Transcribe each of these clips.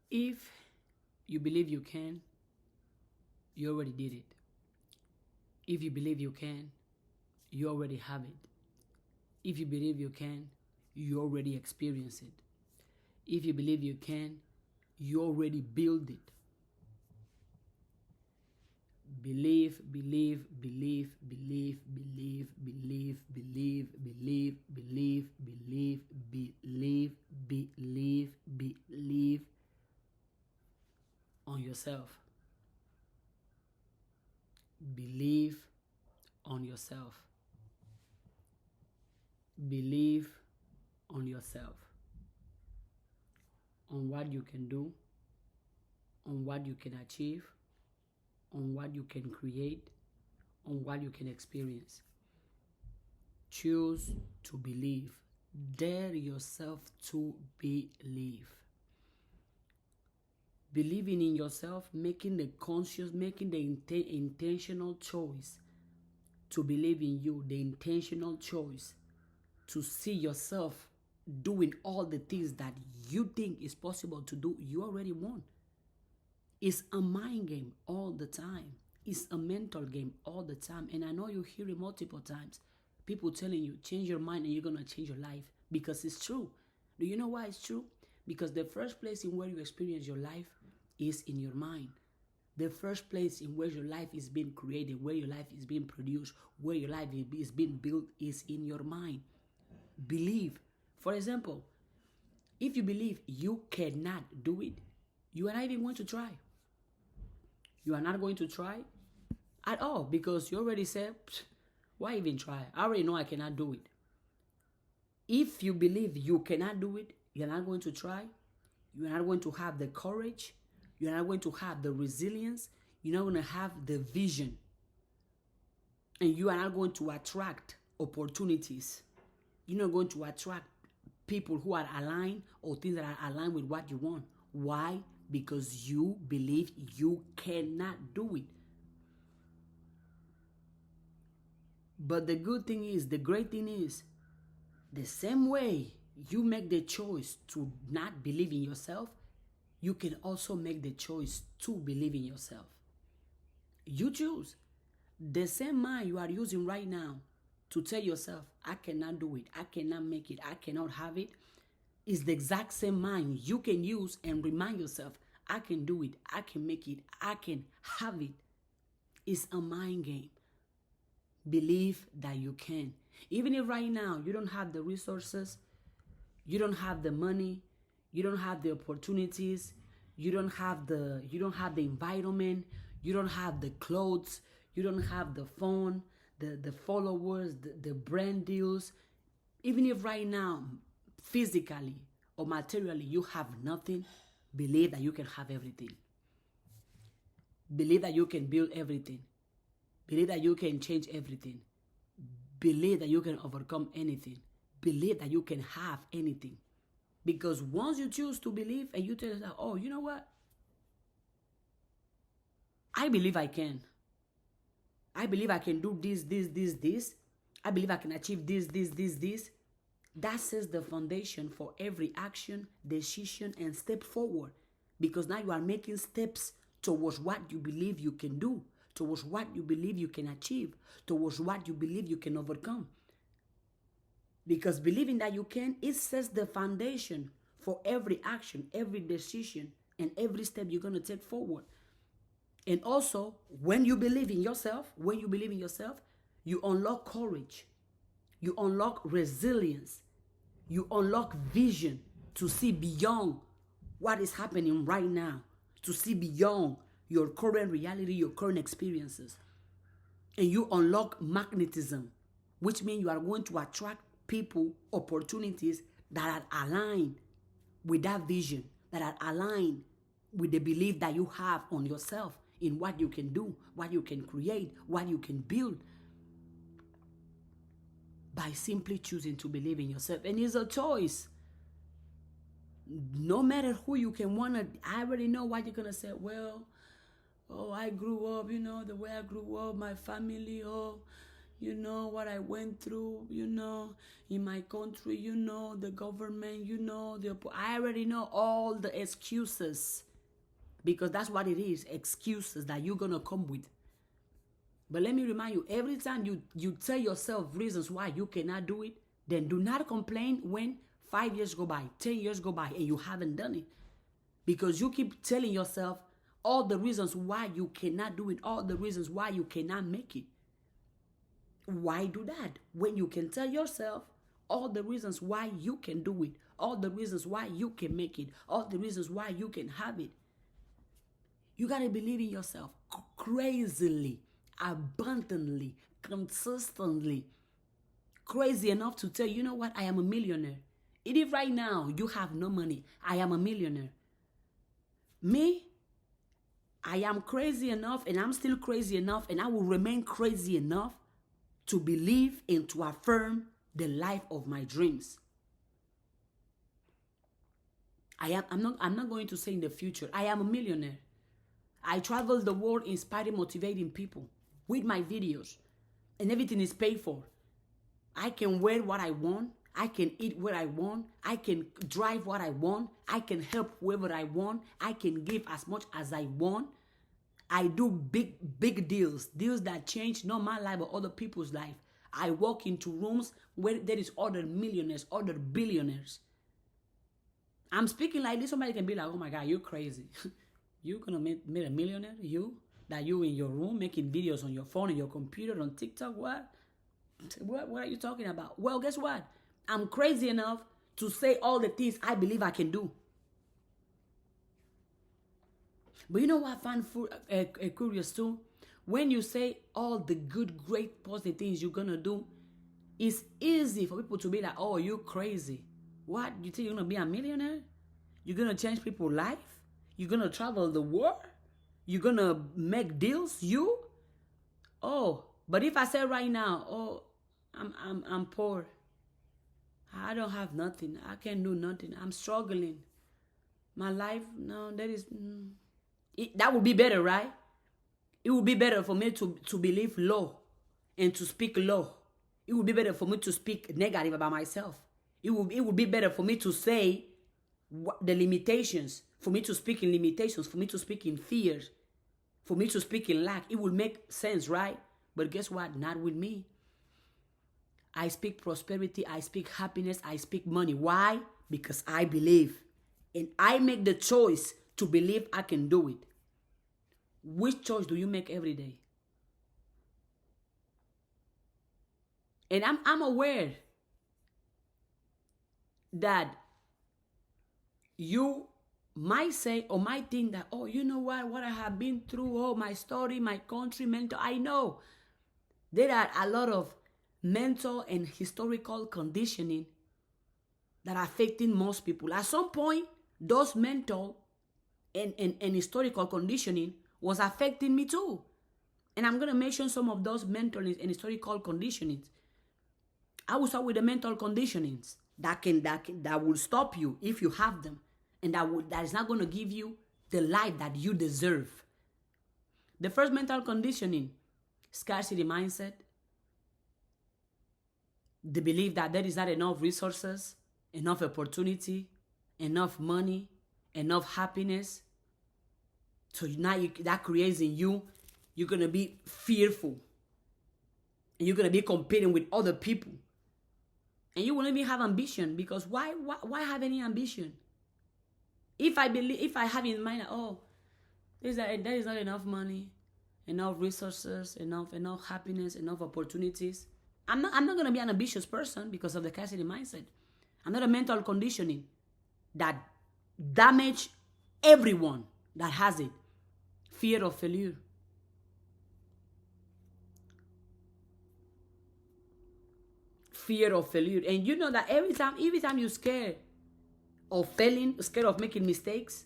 If you believe you can, you already did it. If you believe you can, you already have it. If you believe you can, you already experience it. If you believe you can, you already build it. Believe, believe, believe, believe, believe, believe, believe, believe, believe, believe, believe, believe, believe on yourself. Believe on yourself. Believe on yourself. On what you can do, on what you can achieve, on what you can create, on what you can experience. Choose to believe. Dare yourself to believe. Believing in yourself, making the intentional choice to believe in you, the intentional choice to see yourself doing all the things that you think is possible to do, you already won. It's a mind game all the time. It's a mental game all the time. And I know you hear it multiple times. People telling you, change your mind and you're going to change your life, because it's true. Do you know why it's true? Because the first place in where you experience your life is in your mind. The first place in where your life is being created, where your life is being produced, where your life is being built is in your mind. Believe. For example, if you believe you cannot do it, you are not even going to try. You are not going to try at all, because you already said, why even try? I already know I cannot do it. If you believe you cannot do it, you're not going to try. You're not going to have the courage. You're not going to have the resilience. You're not going to have the vision. And you are not going to attract opportunities. You're not going to attract people who are aligned or things that are aligned with what you want. Why? Because you believe you cannot do it. But the great thing is, the same way you make the choice to not believe in yourself, you can also make the choice to believe in yourself. You choose. The same mind you are using right now to tell yourself, I cannot do it, I cannot make it, I cannot have it, is the exact same mind you can use and remind yourself, I can do it, I can make it, I can have it. It's a mind game. Believe that you can. Even if right now you don't have the resources, you don't have the money, you don't have the opportunities, you don't have the environment, you don't have the clothes, you don't have the phone, the followers, the brand deals. Even if right now, physically or materially, you have nothing, believe that you can have everything. Believe that you can build everything. Believe that you can change everything. Believe that you can overcome anything. Believe that you can have anything. Because once you choose to believe and you tell yourself, oh, you know what? I believe I can. I believe I can do this. I believe I can achieve this. That sets the foundation for every action, decision, and step forward. Because now you are making steps towards what you believe you can do, towards what you believe you can achieve, towards what you believe you can overcome. Because believing that you can, it sets the foundation for every action, every decision, and every step you're going to take forward. And also, when you believe in yourself, you unlock courage, you unlock resilience, you unlock vision to see beyond what is happening right now, to see beyond your current reality, your current experiences. And you unlock magnetism, which means you are going to attract people, opportunities that are aligned with that vision, that are aligned with the belief that you have on yourself, in what you can do, what you can create, what you can build, by simply choosing to believe in yourself. And it's a choice. No matter who you can want to, I already know what you're going to say. Well, oh, I grew up, the way I grew up, my family, You know what I went through, in my country, the government, I already know all the excuses. Because that's what it is, excuses that you're going to come with. But let me remind you, every time you tell yourself reasons why you cannot do it, then do not complain when 5 years go by, 10 years go by, and you haven't done it. Because you keep telling yourself all the reasons why you cannot do it, all the reasons why you cannot make it. Why do that when you can tell yourself all the reasons why you can do it, all the reasons why you can make it, all the reasons why you can have it? You got to believe in yourself crazily, abundantly, consistently, crazy enough to tell, you know what, I am a millionaire. Even if right now you have no money, I am a millionaire. Me, I am crazy enough, and I'm still crazy enough, and I will remain crazy enough to believe and to affirm the life of my dreams. I'm not going to say in the future, I am a millionaire. I travel the world inspiring, motivating people with my videos, and everything is paid for. I can wear what I want. I can eat where I want. I can drive what I want. I can help whoever I want. I can give as much as I want. I do big deals that change not my life but other people's life. I walk into rooms where there is other millionaires, other billionaires. I'm speaking like this. Somebody can be like, oh my God, you're crazy. You're going to make a millionaire? You in your room making videos on your phone, on your computer, on TikTok? What are you talking about? Well, guess what? I'm crazy enough to say all the things I believe I can do. But you know what I find curious too? When you say all the good, great, positive things you're going to do, it's easy for people to be like, oh, you're crazy. What? You think you're going to be a millionaire? You're going to change people's life? You're going to travel the world? You're going to make deals? You? Oh, but if I say right now, oh, I'm poor. I don't have nothing. I can't do nothing. I'm struggling. My life, no, that would be better, right? It would be better for me to believe low and to speak low. It would be better for me to speak negative about myself. It would be better for me to say the limitations, for me to speak in limitations, for me to speak in fears, for me to speak in lack. It would make sense, right? But guess what? Not with me. I speak prosperity, I speak happiness, I speak money. Why? Because I believe. And I make the choice to believe I can do it. Which choice do you make every day? And I'm aware that you might say or might think that, oh, you know what I have been through, oh, my story, my country, mental. I know there are a lot of mental and historical conditioning that are affecting most people. At some point, those mental and historical conditioning was affecting me too. And I'm going to mention some of those mental and historical conditionings. I will start with the mental conditionings that will stop you if you have them, and that is not going to give you the life that you deserve. The first mental conditioning, scarcity mindset. The belief that there is not enough resources, enough opportunity, enough money, enough happiness. So now that creates in you, you're going to be fearful. And you're going to be competing with other people. And you won't even have ambition, because why have any ambition? If I have in mind, oh, there is not enough money, enough resources, enough happiness, enough opportunities, I'm not going to be an ambitious person because of the scarcity mindset. I'm not a mental conditioning that damage everyone that has it. Fear of failure. Fear of failure. And you know that every time you're scared of failing, scared of making mistakes,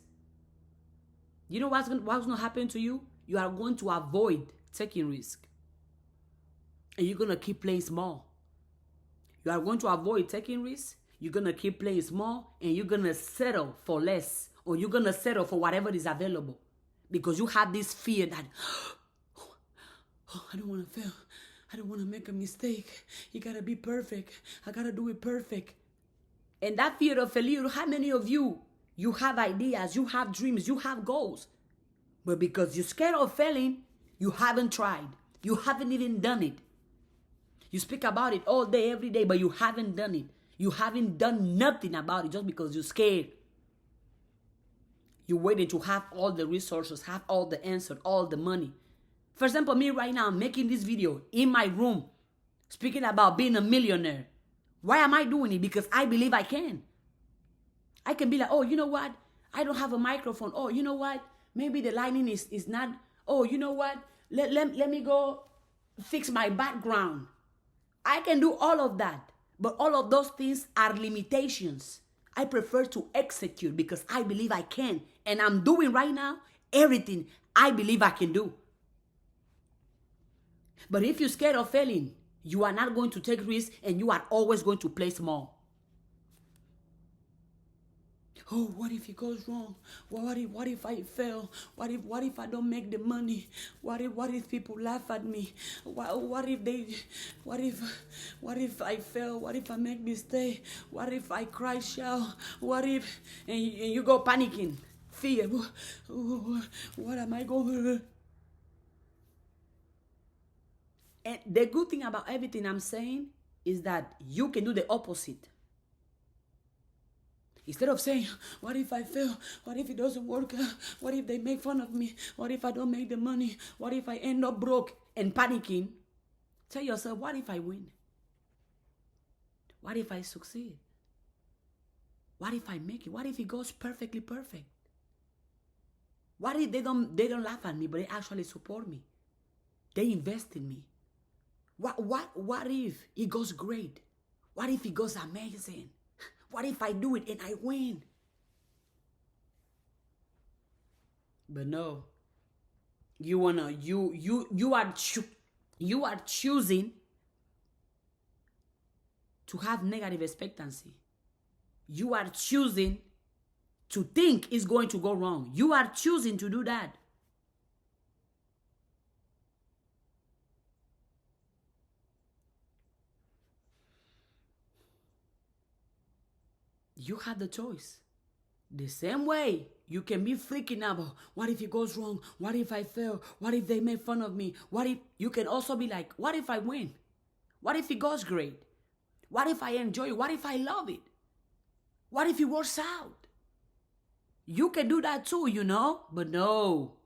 you know what's going to happen to you? You are going to avoid taking risk. And you're going to keep playing small. You are going to avoid taking risks. You're going to keep playing small, and you're going to settle for less, or you're going to settle for whatever is available, because you have this fear that, oh, I don't want to fail. I don't want to make a mistake. You gotta be perfect. I gotta do it perfect. And that fear of failure, how many of you have ideas, you have dreams, you have goals, but because you're scared of failing, you haven't tried. You haven't even done it. You speak about it all day, every day, but you haven't done it. You haven't done nothing about it just because you're scared. You're waiting to have all the resources, have all the answers, all the money. For example, me right now, I'm making this video in my room, speaking about being a millionaire. Why am I doing it? Because I believe I can. I can be like, oh, you know what? I don't have a microphone. Oh, you know what? Maybe the lighting is not. Oh, you know what? Let me go fix my background. I can do all of that. But all of those things are limitations. I prefer to execute because I believe I can. And I'm doing right now everything I believe I can do. But if you're scared of failing, you are not going to take risks and you are always going to play small. Oh, what if it goes wrong? What if I fail? What if I don't make the money? What if people laugh at me? What if I fail? What if I make mistake? What if I cry shout? What if and you go panicking, fear? What am I going to do? And the good thing about everything I'm saying is that you can do the opposite. Instead of saying, what if I fail? What if it doesn't work out? What if they make fun of me? What if I don't make the money? What if I end up broke and panicking? Tell yourself, what if I win? What if I succeed? What if I make it? What if it goes perfectly perfect? What if they don't laugh at me, but they actually support me? They invest in me. What if it goes great? What if it goes amazing? What if I do it and I win? But no, you are choosing to have negative expectancy. You are choosing to think it's going to go wrong. You are choosing to do that. You have the choice. The same way you can be freaking out about what if it goes wrong? What if I fail? What if they make fun of me? What if you can also be like, what if I win? What if it goes great? What if I enjoy it? What if I love it? What if it works out? You can do that too, you know? But no.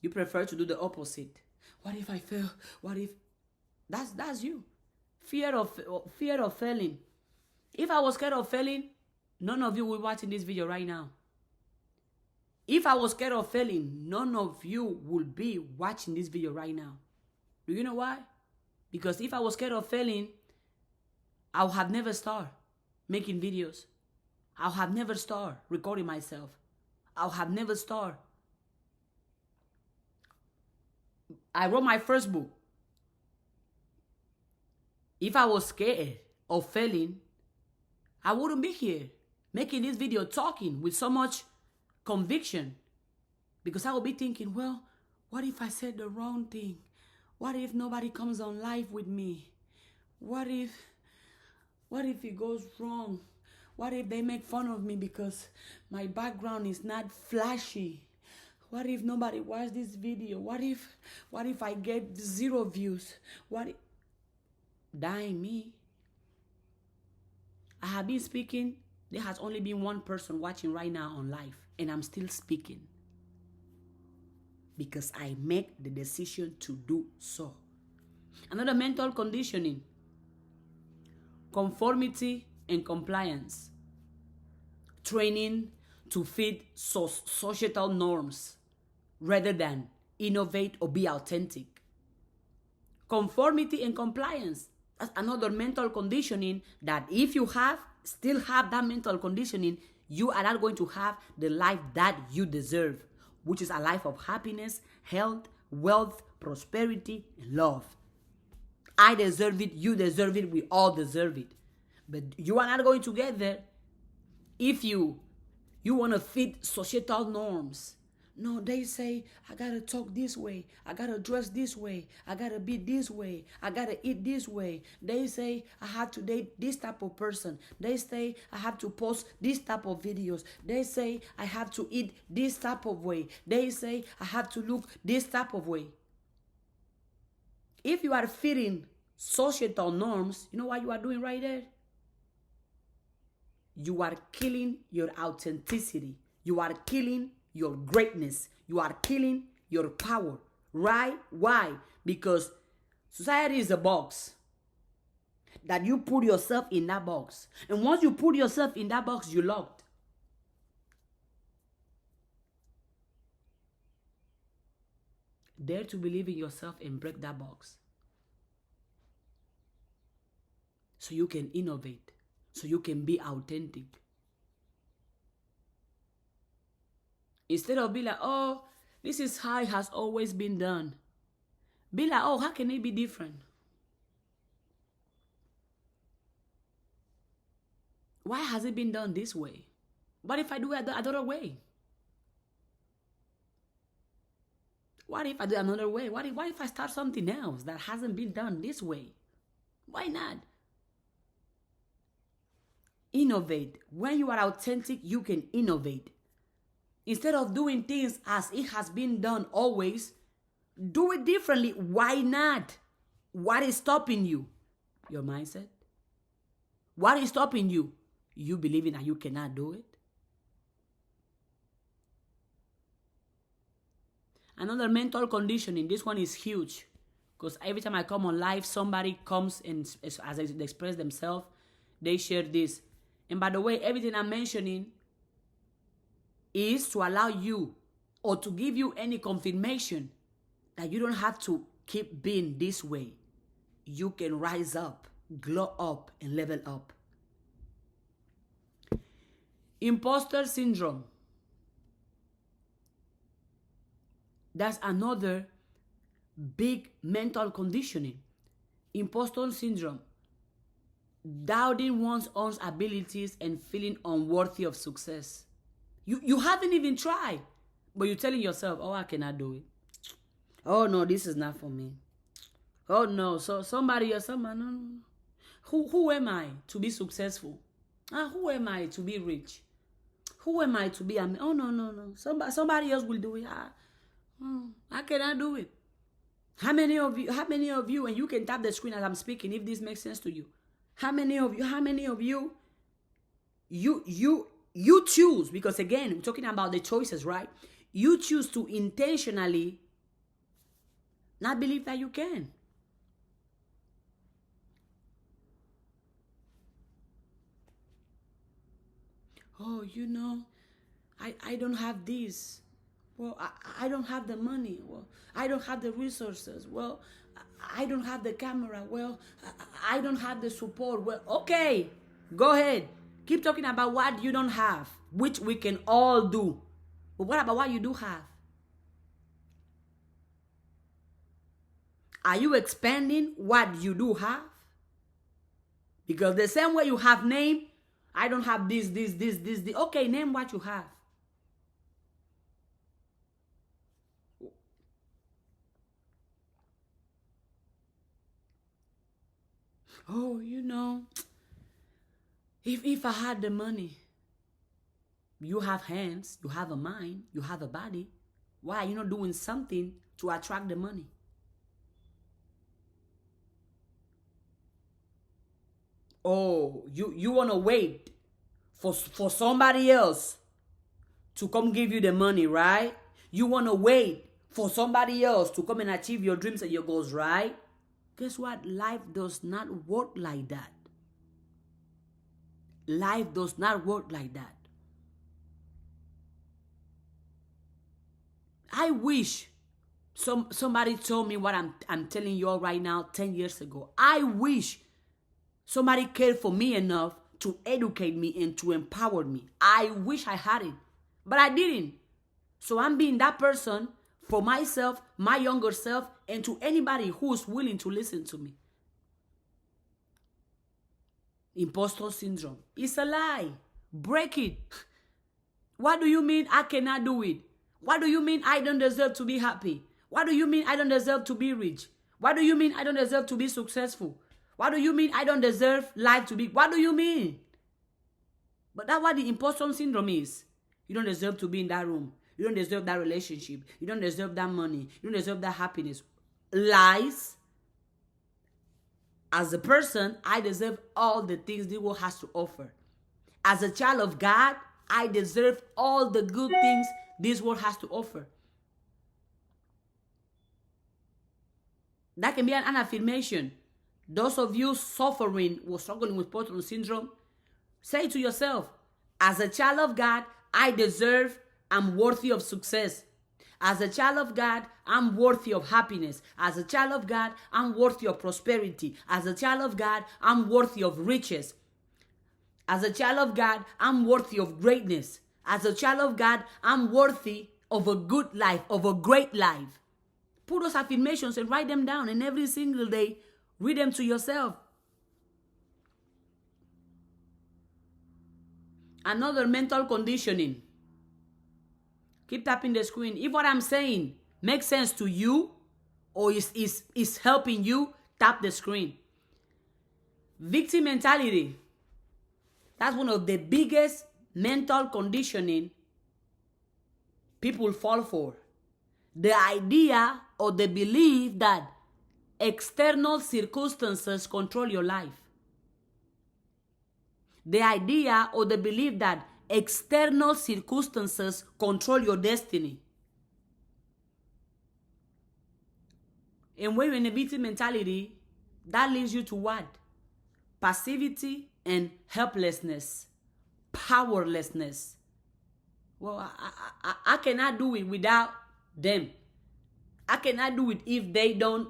You prefer to do the opposite. What if I fail? What if that's you? Fear of failing. If I was scared of failing, none of you will be watching this video right now. If I was scared of failing, none of you will be watching this video right now. Do you know why? Because if I was scared of failing, I would have never started making videos. I would have never started recording myself. I would have never started. I wrote my first book. If I was scared of failing, I wouldn't be here making this video, talking with so much conviction. Because I would be thinking, well, what if I said the wrong thing? What if nobody comes on live with me? What if it goes wrong? What if they make fun of me because my background is not flashy? What if nobody watches this video? What if I get 0 views? What if... Dying me. I have been speaking. There has only been one person watching right now on live, and I'm still speaking because I make the decision to do so. Another mental conditioning: conformity and compliance. Training to fit societal norms rather than innovate or be authentic. Conformity and compliance. That's another mental conditioning that if you still have that mental conditioning, you are not going to have the life that you deserve, which is a life of happiness, health, wealth, prosperity, and love. I deserve it, you deserve it, we all deserve it. But you are not going to get there if you want to fit societal norms. No, they say, I gotta talk this way. I gotta dress this way. I gotta be this way. I gotta eat this way. They say, I have to date this type of person. They say, I have to post this type of videos. They say, I have to eat this type of way. They say, I have to look this type of way. If you are fitting societal norms, you know what you are doing right there? You are killing your authenticity. You are killing your greatness. You are killing your power. Right? Why? Because society is a box that you put yourself in that box. And once you put yourself in that box, you're locked. Dare to believe in yourself and break that box. So you can innovate. So you can be authentic. Instead of being like, oh, this is how it has always been done. Be like, oh, how can it be different? Why has it been done this way? What if I do it the other way? What if I do another way? What if I start something else that hasn't been done this way? Why not? Innovate. When you are authentic, you can innovate. Instead of doing things as it has been done always, do it differently. Why not? What is stopping you? Your mindset. What is stopping you? You believing that you cannot do it? Another mental conditioning. This one is huge. Because every time I come on live, somebody comes and as they express themselves, they share this. And by the way, everything I'm mentioning is to allow you or to give you any confirmation that you don't have to keep being this way. You can rise up, glow up, and level up. Imposter syndrome. That's another big mental conditioning. Imposter syndrome. Doubting one's own abilities and feeling unworthy of success. You haven't even tried, but you're telling yourself, oh, I cannot do it. Oh, no, this is not for me. Oh, no, so somebody or someone, no. Who am I to be successful? Who am I to be rich? Who am I to be? Oh, no. Somebody else will do it. I cannot do it. How many of you, and you can tap the screen as I'm speaking if this makes sense to you. How many of you, you choose, because again, we're talking about the choices, right? You choose to intentionally not believe that you can. Oh, I don't have this. Well, I don't have the money. Well, I don't have the resources. Well, I don't have the camera. Well, I don't have the support. Well, okay, go ahead. Keep talking about what you don't have, which we can all do. But what about what you do have? Are you expanding what you do have? Because the same way you have name, I don't have this. Okay, name what you have. Oh, if I had the money, you have hands, you have a mind, you have a body. Why are you not doing something to attract the money? Oh, you want to wait for somebody else to come give you the money, right? You want to wait for somebody else to come and achieve your dreams and your goals, right? Guess what? Life does not work like that. Life does not work like that. I wish somebody told me what I'm telling you all right now 10 years ago. I wish somebody cared for me enough to educate me and to empower me. I wish I had it, but I didn't. So I'm being that person for myself, my younger self, and to anybody who's willing to listen to me. Imposter syndrome. It's a lie. Break it. What do you mean I cannot do it? What do you mean I don't deserve to be happy? What do you mean I don't deserve to be rich? What do you mean I don't deserve to be successful? What do you mean I don't deserve life to be? What do you mean? But that's what the imposter syndrome is. You don't deserve to be in that room. You don't deserve that relationship. You don't deserve that money. You don't deserve that happiness. Lies. As a person, I deserve all the things the world has to offer. As a child of God, I deserve all the good things this world has to offer. That can be an affirmation. Those of you suffering or struggling with imposter syndrome, say to yourself, as a child of God, I deserve, I'm worthy of success. As a child of God, I'm worthy of happiness. As a child of God, I'm worthy of prosperity. As a child of God, I'm worthy of riches. As a child of God, I'm worthy of greatness. As a child of God, I'm worthy of a good life, of a great life. Put those affirmations and write them down, and every single day, read them to yourself. Another mental conditioning. Keep tapping the screen. If what I'm saying makes sense to you or is helping you, tap the screen. Victim mentality. That's one of the biggest mental conditioning people fall for. The idea or the belief that external circumstances control your life. The idea or the belief that external circumstances control your destiny. And when you're in a victim mentality, that leads you to what? Passivity and helplessness. Powerlessness. Well, I cannot do it without them. I cannot do it if they don't.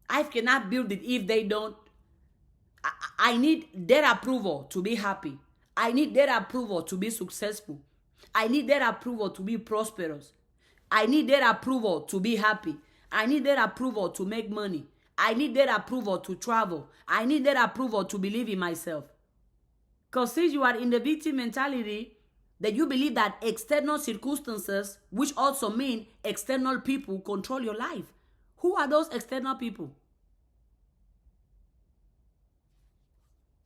I cannot build it if they don't. I need their approval to be happy. I need their approval to be successful. I need their approval to be prosperous. I need their approval to be happy. I need their approval to make money. I need their approval to travel. I need their approval to believe in myself. Because since you are in the victim mentality, that you believe that external circumstances, which also mean external people, control your life. Who are those external people?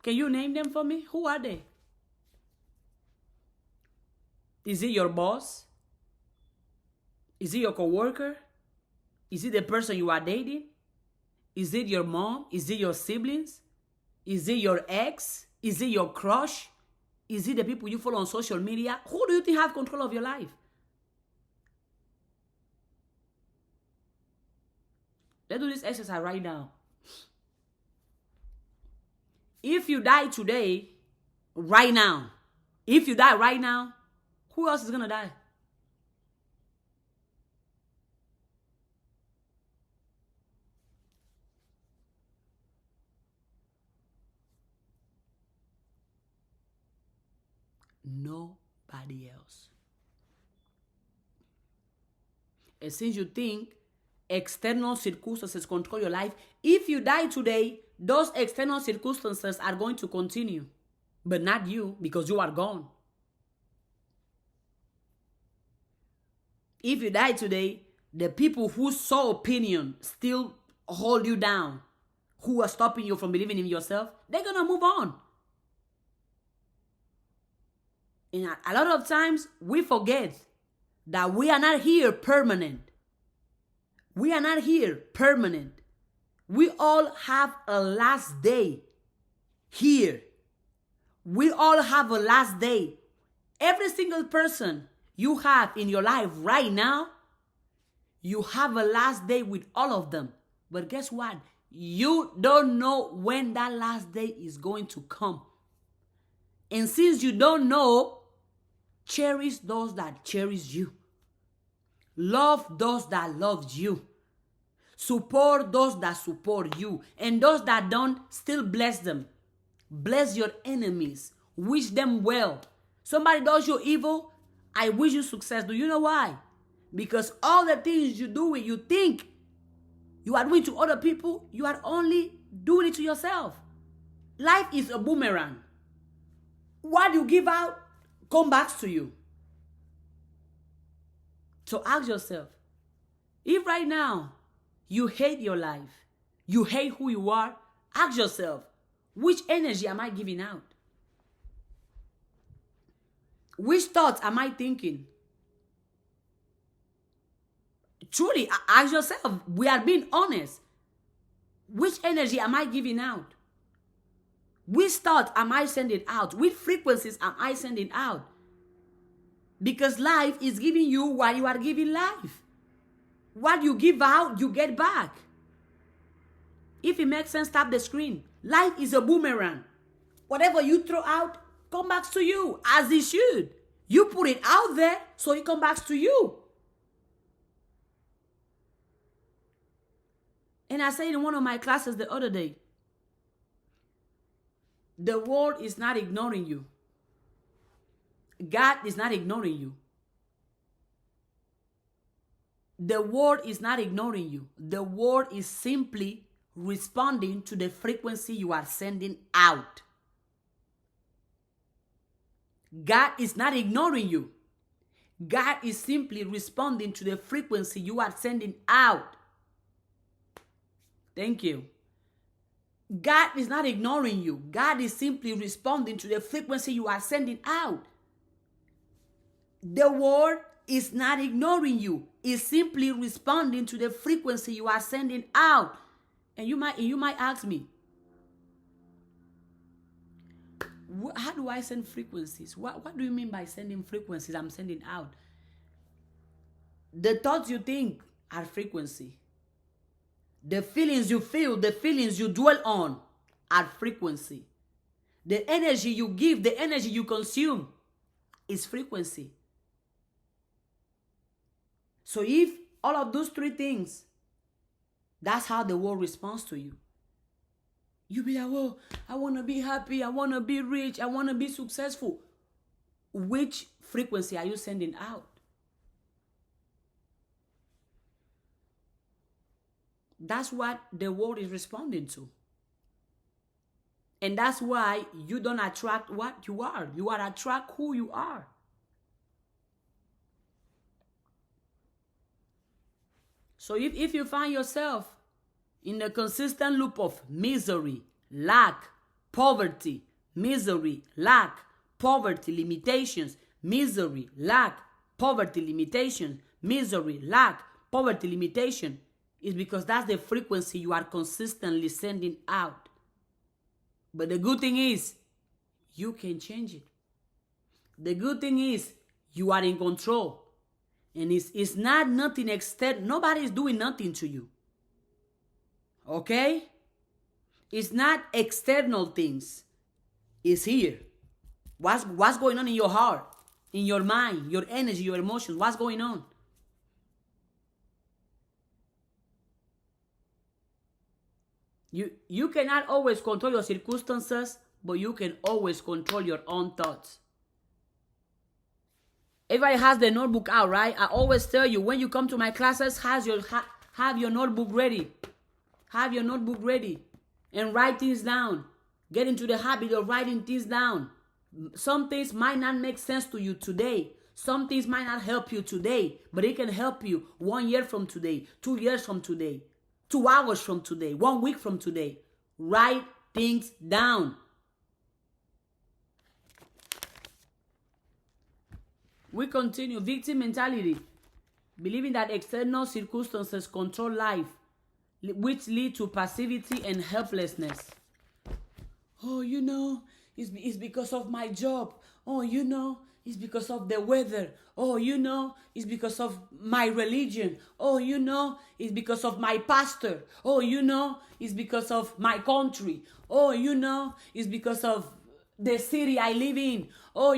Can you name them for me? Who are they? Is it your boss? Is it your coworker? Is it the person you are dating? Is it your mom? Is it your siblings? Is it your ex? Is it your crush? Is it the people you follow on social media? Who do you think have control of your life? Let's do this exercise right now. If you die today, right now, if you die right now, who else is going to die? Nobody else. And since you think external circumstances control your life, if you die today, those external circumstances are going to continue. But not you, because you are gone. If you die today, the people who saw opinion still hold you down, who are stopping you from believing in yourself, they're going to move on. And a lot of times, we forget that we are not here permanent. We are not here permanent. We all have a last day here. We all have a last day. Every single person you have in your life right now, you have a last day with all of them. But guess what? You don't know when that last day is going to come. And since you don't know, cherish those that cherish you. Love those that love you. Support those that support you. And those that don't, still bless them. Bless your enemies. Wish them well. Somebody does you evil, I wish you success. Do you know why? Because all the things you do, you think you are doing to other people, you are only doing it to yourself. Life is a boomerang. What you give out, come back to you. So ask yourself, if right now you hate your life, you hate who you are, ask yourself, which energy am I giving out? Which thoughts am I thinking? Truly, ask yourself, we are being honest. Which energy am I giving out? Which thought am I sending out? Which frequencies am I sending out? Because life is giving you what you are giving life. What you give out, you get back. If it makes sense, tap the screen. Life is a boomerang. Whatever you throw out, come back to you, as it should. You put it out there, so it comes back to you. And I said in one of my classes the other day, the world is not ignoring you. God is not ignoring you. The world is not ignoring you. The world is simply responding to the frequency you are sending out. God is not ignoring you. God is simply responding to the frequency you are sending out. Thank you. God is not ignoring you. God is simply responding to the frequency you are sending out. The world is not ignoring you. It's simply responding to the frequency you are sending out. And you might ask me, how do I send frequencies? What do you mean by sending frequencies I'm sending out? The thoughts you think are frequency. The feelings you feel, the feelings you dwell on are frequency. The energy you give, the energy you consume is frequency. So if all of those three things, that's how the world responds to you. You be like, oh, I want to be happy, I want to be rich, I want to be successful. Which frequency are you sending out? That's what the world is responding to. And that's why you don't attract what you are. You are attract who you are. So if you find yourself in a consistent loop of misery, lack, poverty, misery, lack, poverty, limitations, misery, lack, poverty, limitation, misery, lack, poverty, limitation, it's because that's the frequency you are consistently sending out. But the good thing is, you can change it. The good thing is, you are in control. And it's not nothing external. Nobody is doing nothing to you. Okay? It's not external things. It's here. What's going on in your heart, in your mind, your energy, your emotions? What's going on? You cannot always control your circumstances, but you can always control your own thoughts. Everybody has their notebook out, right? I always tell you, when you come to my classes, have your notebook ready. Have your notebook ready and write things down. Get into the habit of writing things down. Some things might not make sense to you today. Some things might not help you today, but it can help you 1 year from today, 2 years from today, 2 hours from today, 1 week from today. Write things down. We continue. Victim mentality. Believing that external circumstances control life, which lead to passivity and helplessness. Oh, it's because of my job. Oh, it's because of the weather. Oh, it's because of my religion. Oh, it's because of my pastor. Oh, it's because of my country. Oh, it's because of the city I live in. Oh,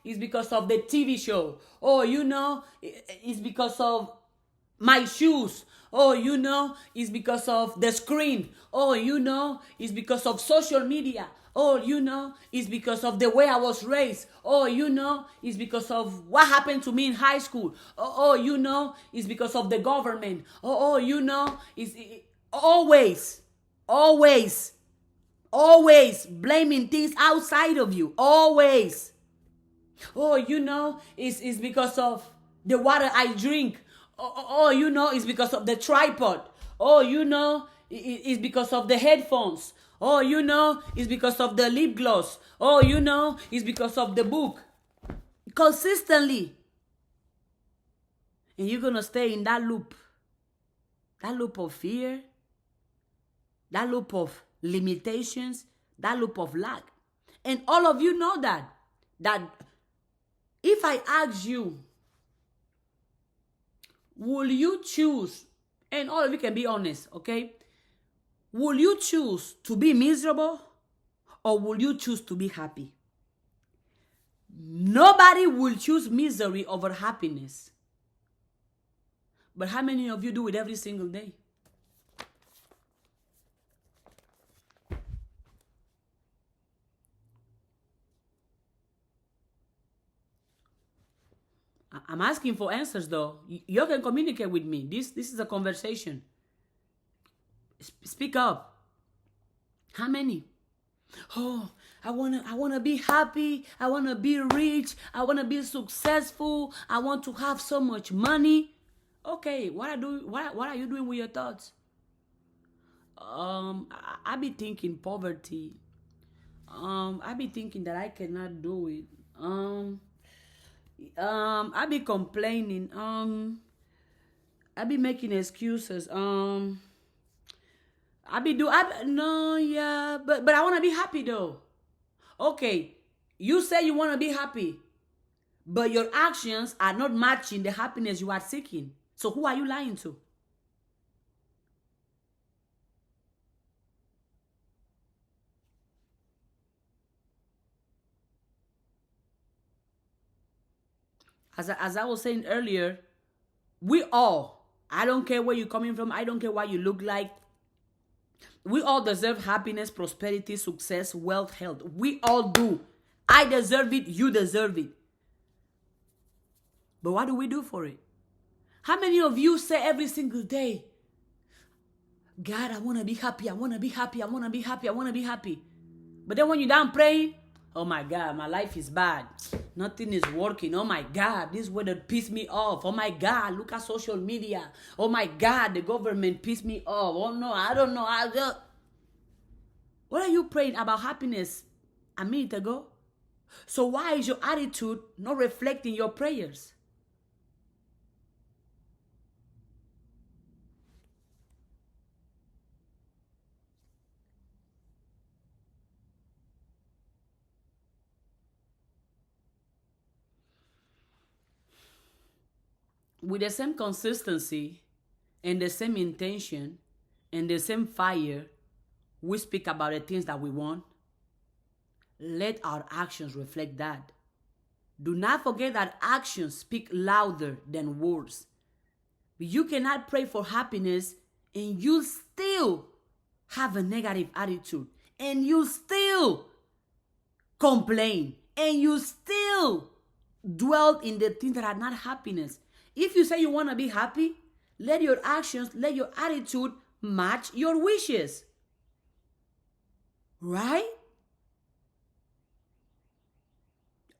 it's because of the TV show. Oh, it's because of my shoes. Oh, it's because of the screen. Oh, it's because of social media. Oh, it's because of the way I was raised. Oh, it's because of what happened to me in high school. Oh, it's because of the government. It's always blaming things outside of you. Always. Oh, it's because of The water I drink, oh, you know, it's because of the tripod. Oh, you know, it's because of the headphones. Oh, you know, it's because of the lip gloss. Oh, you know, it's because of the book. Consistently. And you're going to stay in that loop. That loop of fear. That loop of limitations. That loop of lack. And all of you know that. That if I ask you, will you choose, and all of you can be honest, okay? Will you choose to be miserable or will you choose to be happy? Nobody will choose misery over happiness. But how many of you do it every single day? I'm asking for answers though. You can communicate with me. This is a conversation. Speak up. How many? Oh, I wanna be happy. I wanna be rich. I wanna be successful. I want to have so much money. Okay, what are you doing with your thoughts? I be thinking poverty. I be thinking that I cannot do it. I be complaining. I be making excuses. No, yeah, but I want to be happy though. Okay, you say you want to be happy, but your actions are not matching the happiness you are seeking. So who are you lying to? As I was saying earlier, we all, I don't care where you're coming from, I don't care what you look like, we all deserve happiness, prosperity, success, wealth, health. We all do. I deserve it, you deserve it. But what do we do for it? How many of you say every single day, God, I want to be happy, I want to be happy, I want to be happy, I want to be happy. But then when you're done praying, oh my God, my life is bad. Nothing is working. Oh my God, this weather pissed me off. Oh my God, look at social media. Oh my God, the government pissed me off. Oh no, I don't know. What are you praying about happiness a minute ago? So why is your attitude not reflecting your prayers? With the same consistency and the same intention and the same fire, we speak about the things that we want. Let our actions reflect that. Do not forget that actions speak louder than words. You cannot pray for happiness and you still have a negative attitude, and you still complain, and you still dwell in the things that are not happiness. If you say you want to be happy, let your actions, let your attitude match your wishes. Right?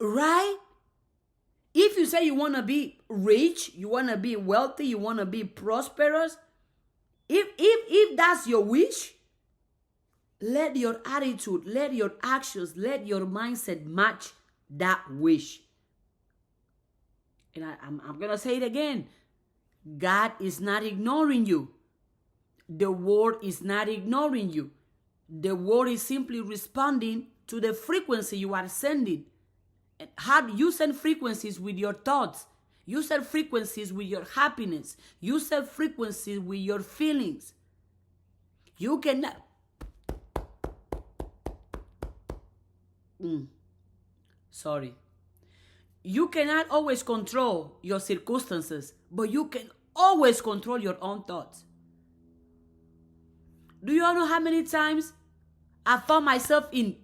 Right? If you say you want to be rich, you want to be wealthy, you want to be prosperous, if that's your wish, let your attitude, let your actions, let your mindset match that wish. And I'm going to say it again. God is not ignoring you. The world is not ignoring you. The world is simply responding to the frequency you are sending. How you send frequencies with your thoughts. You send frequencies with your happiness. You send frequencies with your feelings. You cannot. Sorry. You cannot always control your circumstances, but you can always control your own thoughts. Do you all know how many times I found myself in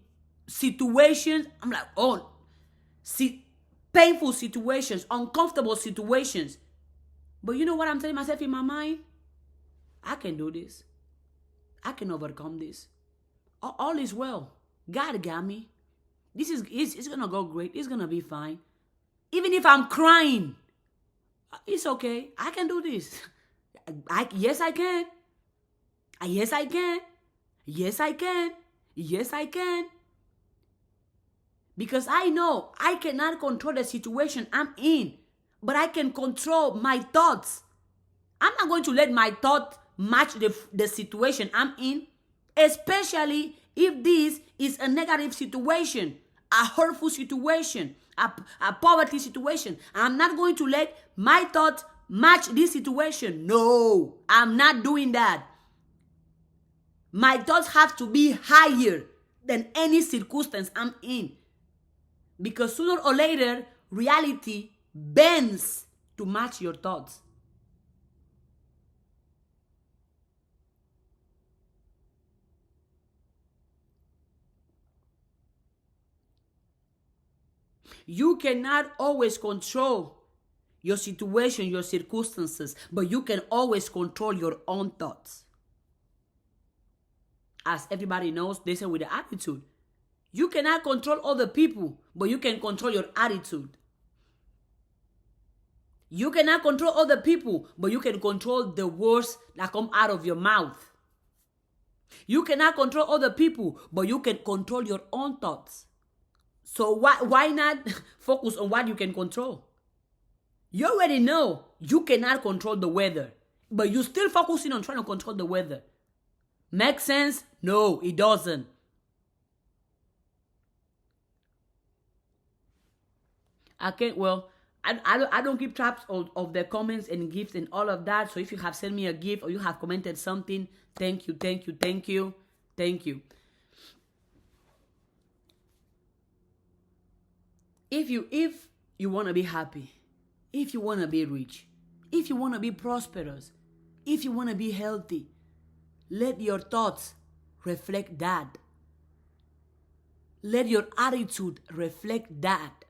situations? I'm like, oh, painful situations, uncomfortable situations. But you know what I'm telling myself in my mind? I can do this. I can overcome this. All is well. God got me. It's going to go great. It's going to be fine. Even if I'm crying, It's okay. I can do this. Yes, I can. Yes, I can. Yes, I can. Yes, I can. Because I know I cannot control the situation I'm in, but I can control my thoughts. I'm not going to let my thought match the situation I'm in, especially if this is a negative situation, a hurtful situation, a poverty situation. I'm not going to let my thought match this situation. No, I'm not doing that. My thoughts have to be higher than any circumstance I'm in. Because sooner or later, reality bends to match your thoughts. You cannot always control your situation, your circumstances, but you can always control your own thoughts. As everybody knows, they say with the attitude. You cannot control other people, but you can control your attitude. You cannot control other people, but you can control the words that come out of your mouth. You cannot control other people, but you can control your own thoughts. So why not focus on what you can control? You already know you cannot control the weather, but you're still focusing on trying to control the weather. Makes sense? No, it doesn't. I don't keep track of the comments and gifts and all of that. So if you have sent me a gift or you have commented something, thank you, thank you, thank you, thank you. If you want to be happy, if you want to be rich, if you want to be prosperous, if you want to be healthy, let your thoughts reflect that. Let your attitude reflect that.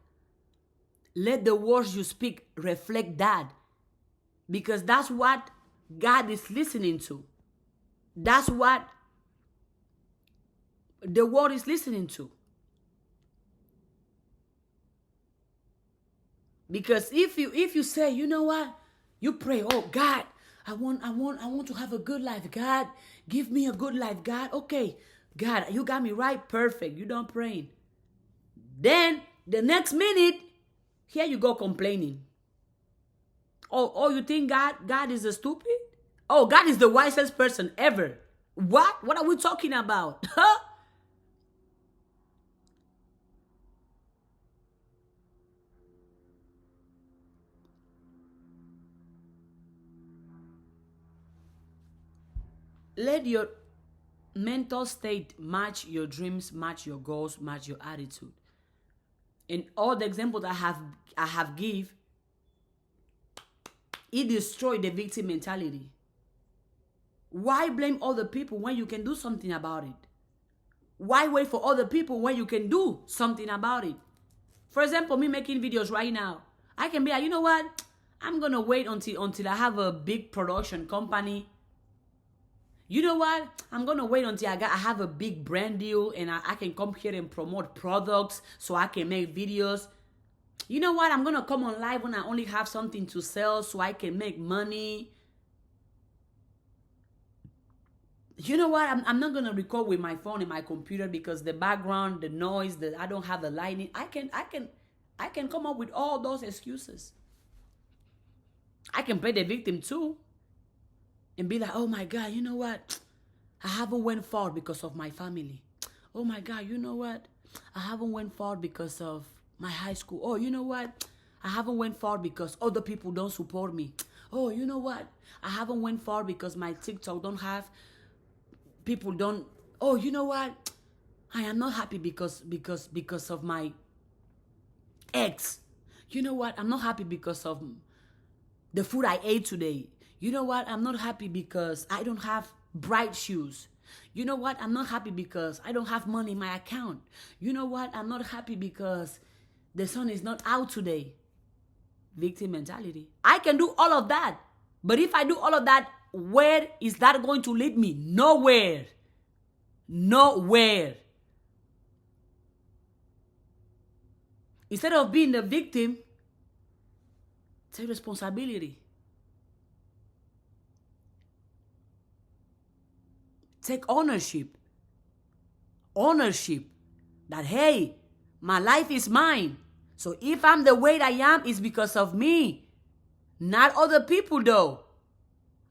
Let the words you speak reflect that. Because that's what God is listening to. That's what the world is listening to. Because if you say, you know what, you pray, oh God, I want to have a good life. God, give me a good life. God, okay, God, you got me right, perfect. You don't pray. Then the next minute, here you go complaining. Oh, you think God is a stupid? Oh, God is the wisest person ever. What? What are we talking about? Huh? Let your mental state match your dreams, match your goals, match your attitude. In all the examples I have give, it destroyed the victim mentality. Why blame other people when you can do something about it? Why wait for other people when you can do something about it? For example, me making videos right now, I can be like, you know what? I'm gonna wait until I have a big production company. You know what? I'm gonna wait until I have a big brand deal and I can come here and promote products so I can make videos. You know what? I'm gonna come on live when I only have something to sell so I can make money. You know what? I'm not gonna record with my phone and my computer because the background, the noise, I don't have the lighting. I can come up with all those excuses. I can play the victim too. And be like, oh my God, you know what? I haven't went far because of my family. Oh my God, you know what? I haven't went far because of my high school. Oh, you know what? I haven't went far because other people don't support me. Oh, you know what? I haven't went far because my TikTok don't have people don't. Oh, you know what? I am not happy because of my ex. You know what? I'm not happy because of the food I ate today. You know what? I'm not happy because I don't have bright shoes. You know what? I'm not happy because I don't have money in my account. You know what? I'm not happy because the sun is not out today. Victim mentality. I can do all of that. But if I do all of that, where is that going to lead me? Nowhere. Nowhere. Instead of being the victim, Take responsibility. Take ownership. Ownership. That, hey, my life is mine. So if I'm the way I am, it's because of me. Not other people, though.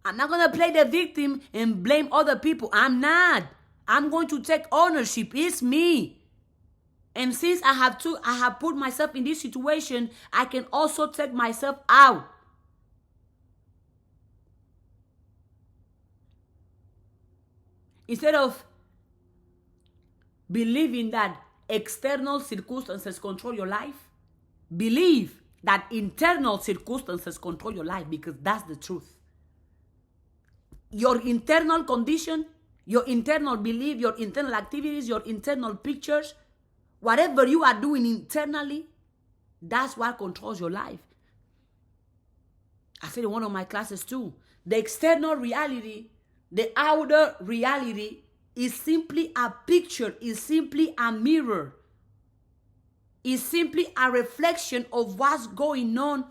I'm not going to play the victim and blame other people. I'm not. I'm going to take ownership. It's me. And since I have put myself in this situation, I can also take myself out. Instead of believing that external circumstances control your life, believe that internal circumstances control your life, because that's the truth. Your internal condition, your internal belief, your internal activities, your internal pictures, whatever you are doing internally, that's what controls your life. I said in one of my classes too, the external reality, the outer reality is simply a picture, is simply a mirror, is simply a reflection of what's going on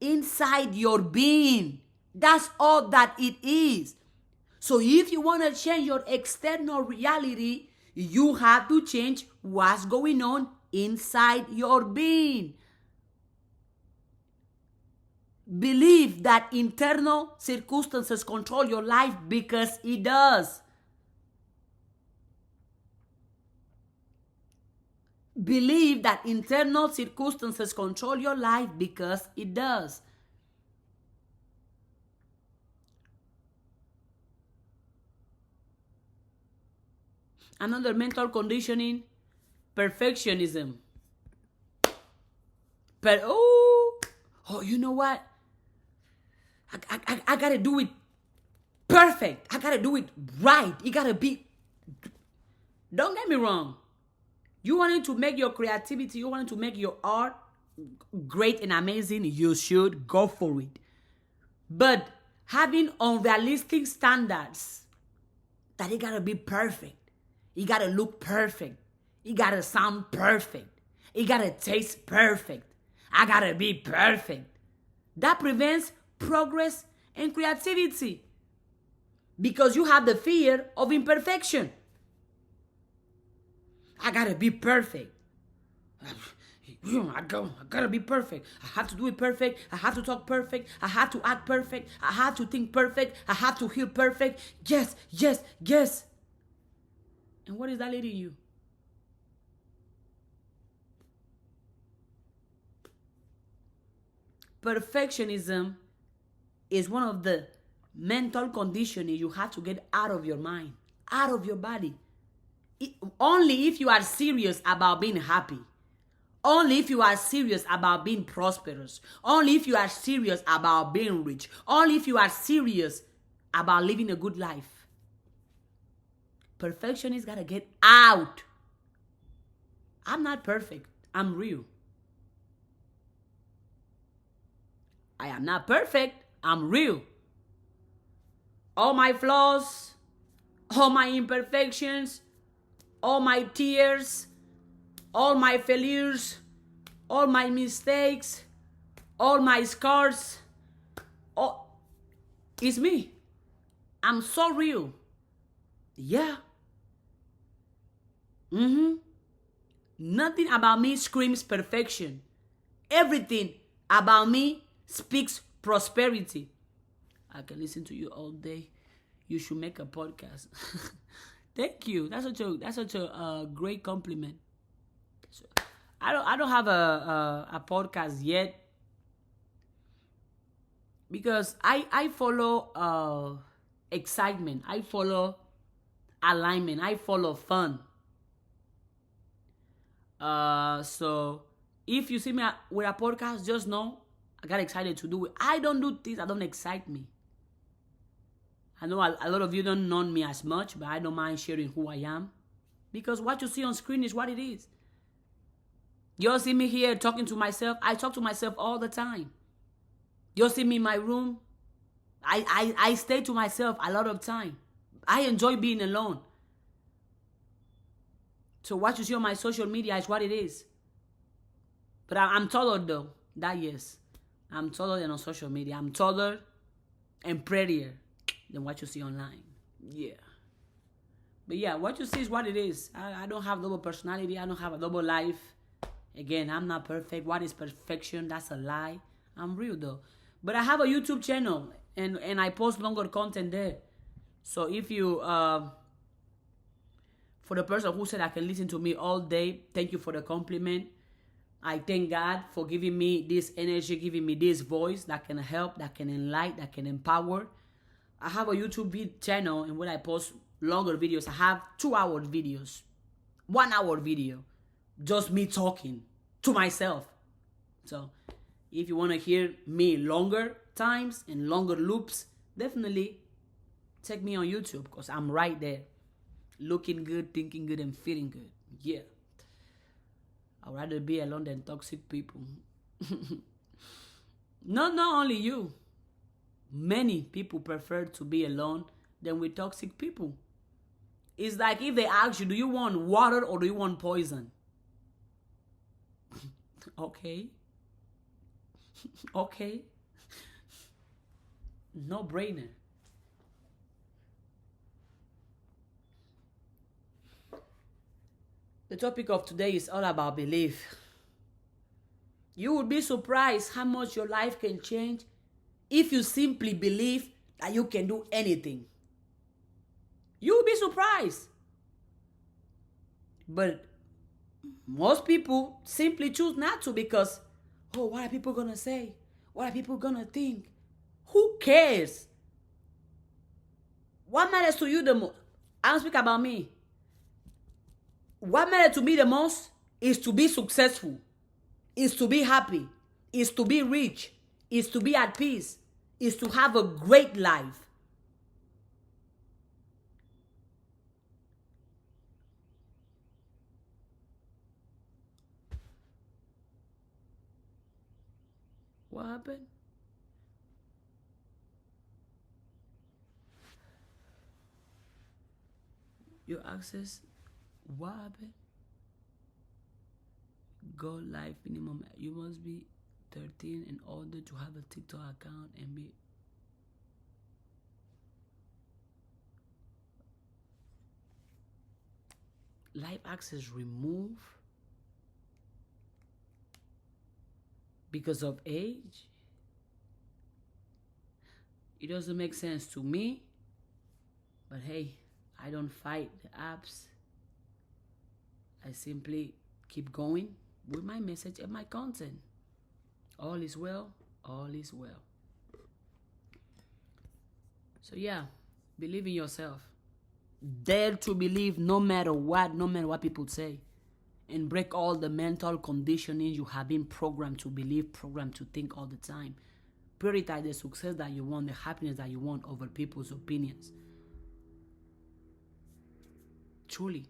inside your being. That's all that it is. So if you want to change your external reality, you have to change what's going on inside your being. Believe that internal circumstances control your life, because it does. Believe that internal circumstances control your life, because it does. Another mental conditioning, perfectionism. You know what? I gotta do it perfect. I gotta do it right. It gotta be. Don't get me wrong. You wanted to make your creativity, you wanted to make your art great and amazing, you should go for it. But having unrealistic standards, that it gotta be perfect. It gotta look perfect. It gotta sound perfect. It gotta taste perfect. I gotta be perfect. That prevents progress and creativity, because you have the fear of imperfection. I gotta be perfect. I gotta be perfect. I have to do it perfect. I have to talk perfect. I have to act perfect. I have to think perfect. I have to heal perfect. Yes, yes, yes. And what is that leading you? Perfectionism is one of the mental conditioning you have to get out of your mind, out of your body. Only if you are serious about being happy. Only if you are serious about being prosperous. Only if you are serious about being rich. Only if you are serious about living a good life. Perfectionists gotta get out. I'm not perfect. I'm real. I am not perfect. I'm real. All my flaws, all my imperfections, all my tears, all my failures, all my mistakes, all my scars, it's me. I'm so real. Yeah. Nothing about me screams perfection. Everything about me speaks prosperity. I can listen to you all day. You should make a podcast. Thank you. That's such a great compliment. So, I don't have a podcast yet, because I follow excitement. I follow alignment. I follow fun. So if you see me with a podcast, just know I got excited to do it. I don't do things that don't excite me. I know a lot of you don't know me as much, but I don't mind sharing who I am, because what you see on screen is what it is. You'll see me here talking to myself. I talk to myself all the time. You'll see me in my room. I stay to myself a lot of time. I enjoy being alone. So what you see on my social media is what it is. But I'm taller though. That yes. I'm taller than on social media. I'm taller and prettier than what you see online. Yeah. But yeah, what you see is what it is. I don't have double personality. I don't have a double life. Again, I'm not perfect. What is perfection? That's a lie. I'm real though. But I have a YouTube channel and I post longer content there. So if you for the person who said I can listen to me all day, thank you for the compliment. I thank God for giving me this energy, giving me this voice that can help, that can enlighten, that can empower. I have a YouTube channel and when I post longer videos, I have 2-hour videos, 1-hour video, just me talking to myself. So if you want to hear me longer times and longer loops, definitely check me on YouTube because I'm right there. Looking good, thinking good, and feeling good. Yeah. I'd rather be alone than toxic people. Not only you. Many people prefer to be alone than with toxic people. It's like if they ask you, do you want water or do you want poison? Okay. Okay. No brainer. The topic of today is all about belief. You would be surprised how much your life can change if you simply believe that you can do anything. You will be surprised. But most people simply choose not to because, oh, what are people going to say? What are people going to think? Who cares? What matters to you the most? I don't speak about me. What matters to me the most is to be successful, is to be happy, is to be rich, is to be at peace, is to have a great life. What happened? Your access, what happened? Go live minimum. You must be 13 in order to have a TikTok account and be. Live access removed because of age. It doesn't make sense to me. But hey, I don't fight the apps. I simply keep going with my message and my content. All is well, all is well. So yeah, believe in yourself. Dare to believe no matter what people say. And break all the mental conditioning you have been programmed to believe, programmed to think all the time. Prioritize the success that you want, the happiness that you want over people's opinions. Truly.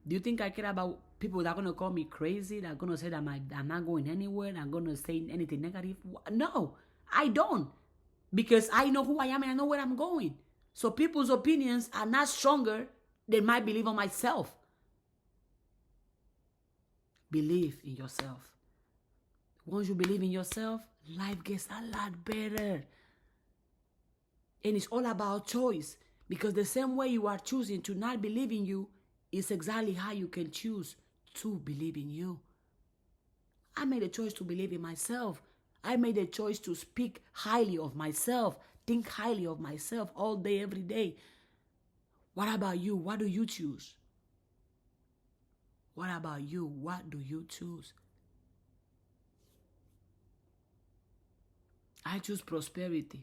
Do you think I care about people that are going to call me crazy, that are going to say that I'm not going anywhere, that are going to say anything negative? No, I don't. Because I know who I am and I know where I'm going. So people's opinions are not stronger than my belief on myself. Believe in yourself. Once you believe in yourself, life gets a lot better. And it's all about choice. Because the same way you are choosing to not believe in you is exactly how you can choose to believe in you. I made a choice to believe in myself. I made a choice to speak highly of myself, think highly of myself all day, every day. What about you? What do you choose? What about you? What do you choose? I choose prosperity.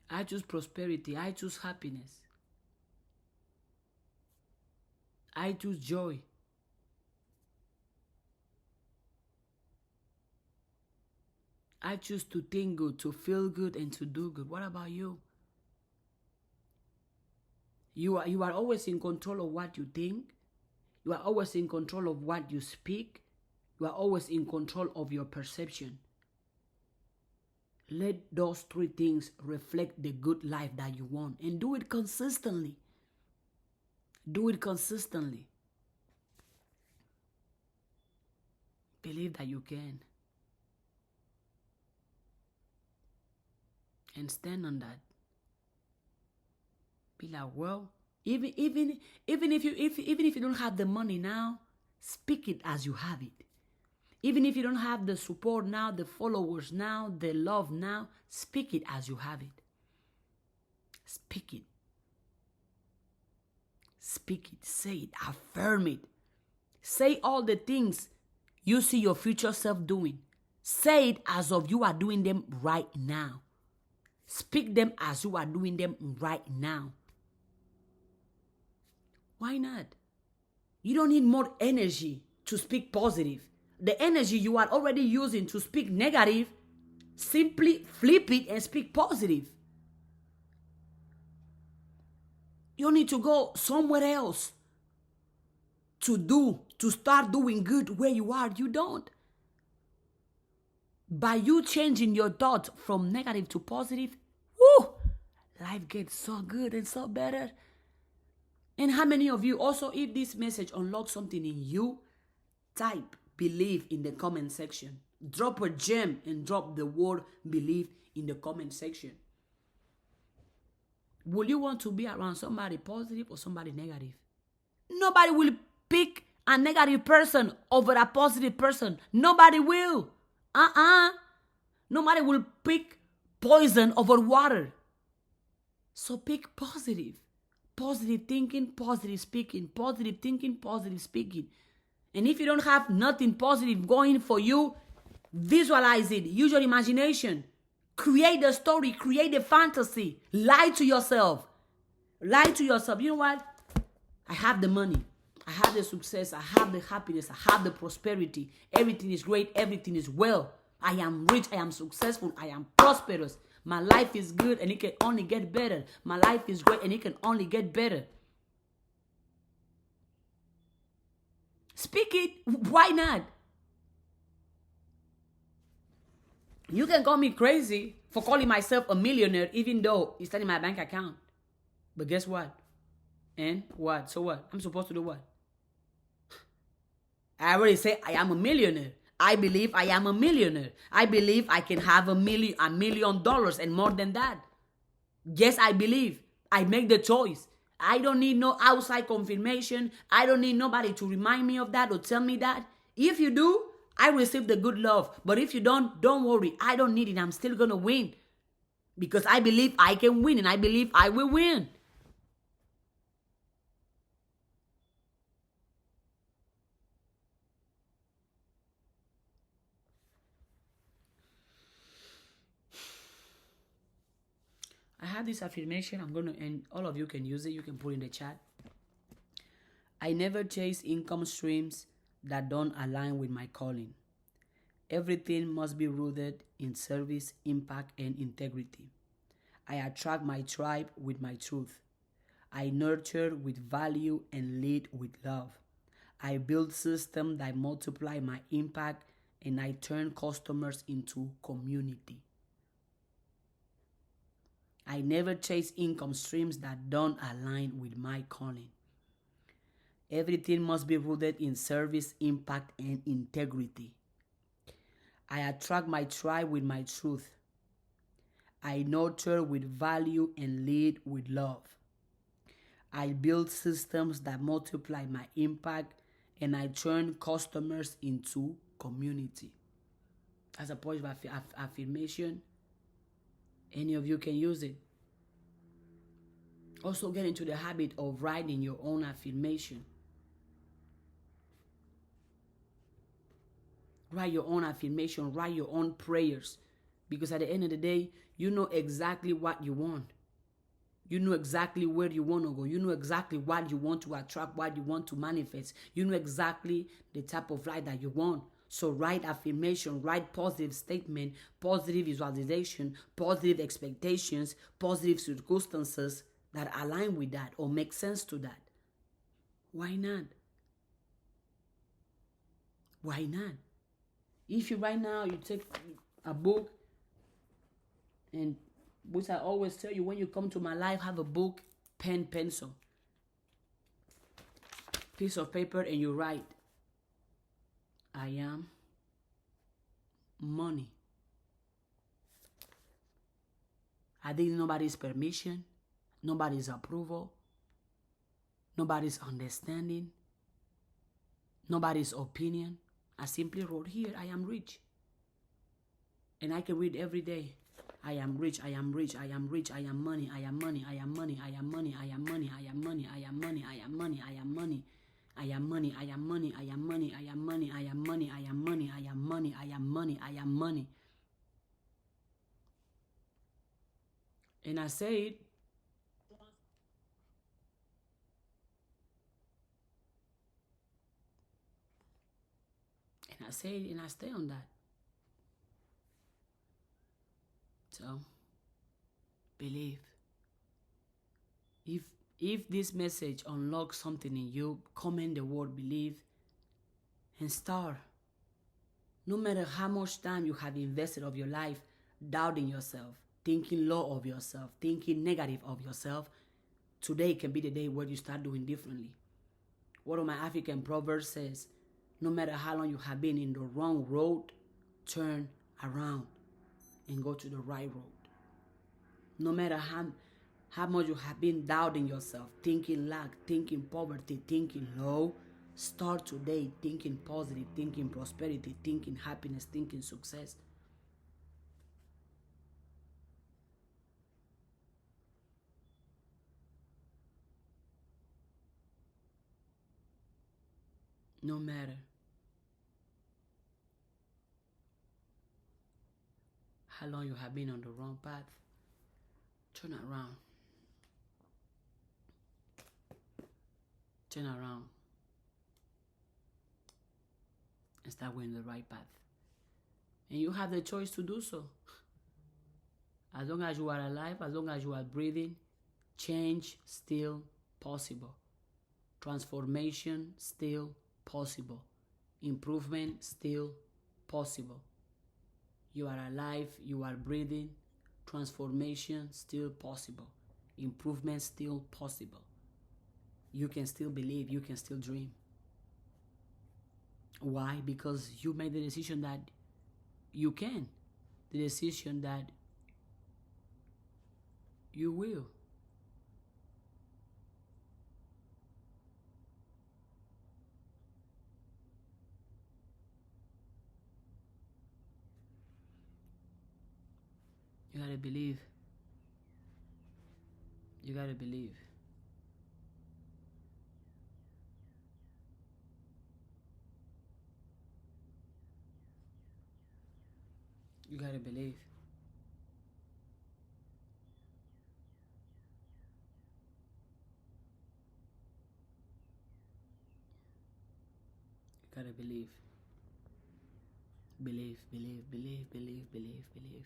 I choose prosperity. I choose happiness. I choose joy. I choose to think good, to feel good, and to do good. What about you? You are always in control of what you think. You are always in control of what you speak. You are always in control of your perception. Let those 3 things reflect the good life that you want and do it consistently. Do it consistently. Believe that you can. And stand on that. Be like, well, even if you don't have the money now, speak it as you have it. Even if you don't have the support now, the followers now, the love now, speak it as you have it. Speak it. Speak it. Say it. Affirm it. Say all the things you see your future self doing. Say it as if you are doing them right now. Speak them as you are doing them right now. Why not? You don't need more energy to speak positive. The energy you are already using to speak negative, simply flip it and speak positive. You need to go somewhere else to start doing good where you are. You don't. By you changing your thoughts from negative to positive, woo, life gets so good and so better. And how many of you also, if this message unlocks something in you, type believe in the comment section. Drop a gem and drop the word believe in the comment section. Will you want to be around somebody positive or somebody negative? Nobody will pick a negative person over a positive person. Nobody will. Nobody will pick poison over water. So pick positive. Positive thinking, positive speaking. Positive thinking, positive speaking. And if you don't have nothing positive going for you, visualize it. Use your imagination. Create the story. Create the fantasy. Lie to yourself. Lie to yourself. You know what? I have the money. I have the success. I have the happiness. I have the prosperity. Everything is great. Everything is well. I am rich. I am successful. I am prosperous. My life is good and it can only get better. My life is great and it can only get better. Speak it. Why not? You can call me crazy for calling myself a millionaire even though it's not in my bank account. But guess what? And what? So what? I'm supposed to do what? I already say I am a millionaire. I believe I am a millionaire. I believe I can have $1 million and more than that. Yes, I believe. I make the choice. I don't need no outside confirmation. I don't need nobody to remind me of that or tell me that. If you do, I receive the good love. But if you don't worry. I don't need it. I'm still going to win. Because I believe I can win and I believe I will win. I have this affirmation. I'm going to, and all of you can use it. You can put in the chat. I never chase income streams that don't align with my calling. Everything must be rooted in service, impact, and integrity. I attract my tribe with my truth. I nurture with value and lead with love. I build systems that multiply my impact and I turn customers into community. I never chase income streams that don't align with my calling. Everything must be rooted in service, impact, and integrity. I attract my tribe with my truth. I nurture with value and lead with love. I build systems that multiply my impact and I turn customers into community. As a point of affirmation, any of you can use it. Also get into the habit of writing your own affirmation. Write your own affirmation. Write your own prayers. Because at the end of the day, you know exactly what you want. You know exactly where you want to go. You know exactly what you want to attract, what you want to manifest. You know exactly the type of life that you want. So write affirmation, write positive statement, positive visualization, positive expectations, positive circumstances that align with that or make sense to that. Why not? Why not? If you right now, you take a book, and which I always tell you, when you come to my life, have a book, pen, pencil. piece of paper and you write, I am money. I need nobody's permission, nobody's approval, nobody's understanding, nobody's opinion. I simply wrote here, I am rich. And I can read every day. I am rich, I am rich, I am rich, I am money, I am money, I am money, I am money, I am money, I am money, I am money, I am money, I am money. I am money, I am money, I am money, I am money, I am money, I am money, I am money, I am money, I am money. And I say it. And I say it and I stay on that. So, believe. If this message unlocks something in you, comment the word believe and start. No matter how much time you have invested of your life doubting yourself, thinking low of yourself, thinking negative of yourself, today can be the day where you start doing differently. One of my African proverbs says, no matter how long you have been in the wrong road, turn around and go to the right road. No matter how much you have been doubting yourself, thinking lack, thinking poverty, thinking low, start today thinking positive, thinking prosperity, thinking happiness, thinking success. No matter how long you have been on the wrong path, turn around. Turn around and start going the right path. And you have the choice to do so. As long as you are alive, as long as you are breathing, change still possible. Transformation still possible. Improvement still possible. You are alive, you are breathing, transformation still possible. Improvement still possible. You can still believe, you can still dream. Why? Because you made the decision that you can. The decision that you will. You gotta believe. You gotta believe. You gotta believe. You gotta believe. Believe, believe, believe, believe, believe, believe.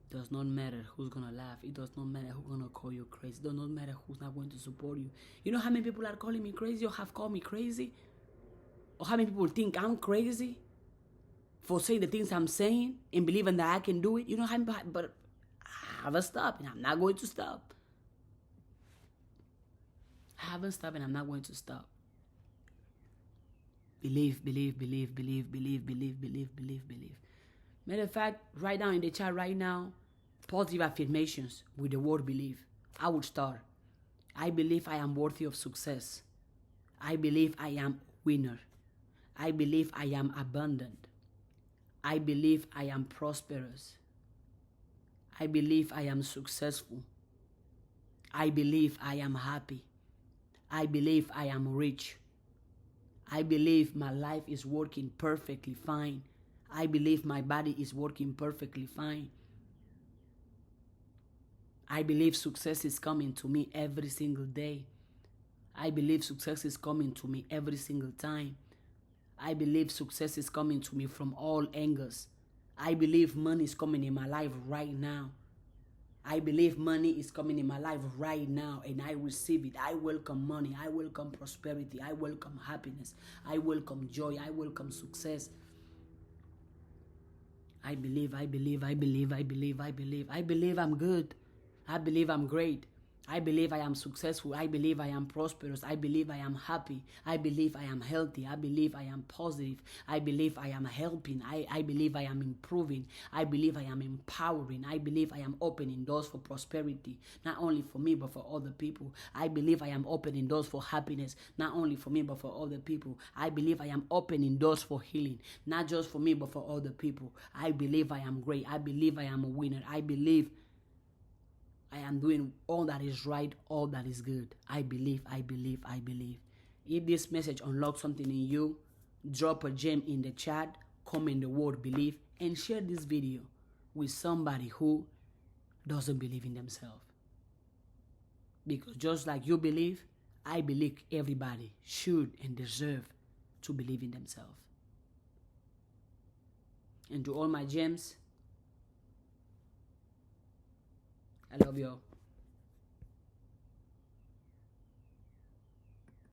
Does not matter who's gonna laugh. It does not matter who's gonna call you crazy. It does not matter who's not going to support you. You know how many people are calling me crazy or have called me crazy? Or how many people think I'm crazy for saying the things I'm saying and believing that I can do it? You know how many, but I haven't stopped and I'm not going to stop. I haven't stopped and I'm not going to stop. Believe, believe, believe, believe, believe, believe, believe, believe, believe. Matter of fact, write down in the chat right now positive affirmations with the word believe. I would start. I believe I am worthy of success. I believe I am winner. I believe I am abundant. I believe I am prosperous. I believe I am successful. I believe I am happy. I believe I am rich. I believe my life is working perfectly fine. I believe my body is working perfectly fine. I believe success is coming to me every single day. I believe success is coming to me every single time. I believe success is coming to me from all angles. I believe money is coming in my life right now. I believe money is coming in my life right now and I receive it. I welcome money. I welcome prosperity. I welcome happiness. I welcome joy. I welcome success. I believe, I believe, I believe, I believe, I believe. I believe I'm good. I believe I'm great. I believe I am successful. I believe I am prosperous. I believe I am happy. I believe I am healthy. I believe I am positive. I believe I am helping. I believe I am improving. I believe I am empowering. I believe I am opening doors for prosperity, not only for me, but for other people. I believe I am opening doors for happiness, not only for me, but for other people. I believe I am opening doors for healing, not just for me, but for other people. I believe I am great. I believe I am a winner. I believe I am doing all that is right, all that is good. I believe, I believe, I believe. If this message unlocks something in you, drop a gem in the chat, comment the word believe, and share this video with somebody who doesn't believe in themselves. Because just like you believe, I believe everybody should and deserve to believe in themselves. And to all my gems, I love you all.